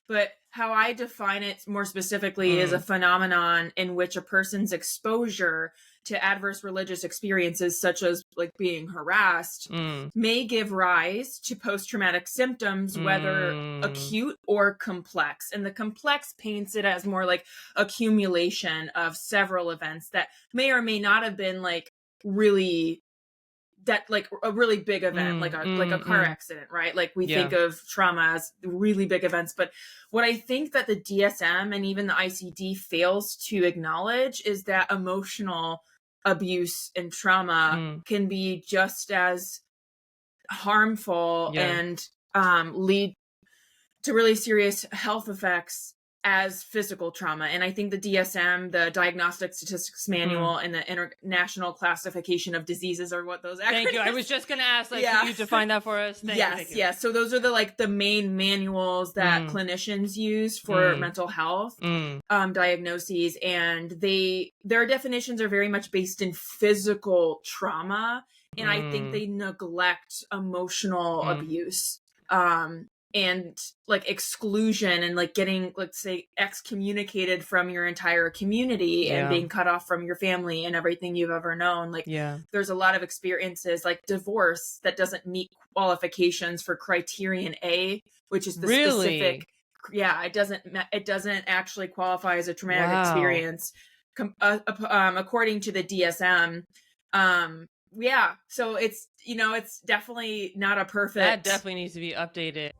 But how I define it more specifically is a phenomenon in which a person's exposure to adverse religious experiences, such as like being harassed, may give rise to post-traumatic symptoms, whether acute or complex. And the complex paints it as more like accumulation of several events that may or may not have been like really that like a really big event, like a car accident, right? Like we think of trauma as really big events, but what I think that the DSM and even the ICD fails to acknowledge is that emotional abuse and trauma can be just as harmful and lead to really serious health effects as physical trauma. And I think the DSM, the Diagnostic Statistics Manual, and the International Classification of Diseases are what those acronyms. Thank you. I was just going to ask, like, can you define that for us? Thank you. Yes. So those are the main manuals that clinicians use for mental health diagnoses, and their definitions are very much based in physical trauma, and I think they neglect emotional abuse. And like exclusion and like getting, let's say, excommunicated from your entire community and being cut off from your family and everything you've ever known. Like there's a lot of experiences like divorce that doesn't meet qualifications for criterion A, which is the specific. Yeah, it doesn't actually qualify as a traumatic experience according to the DSM. So it's, it's definitely not a perfect. That definitely needs to be updated.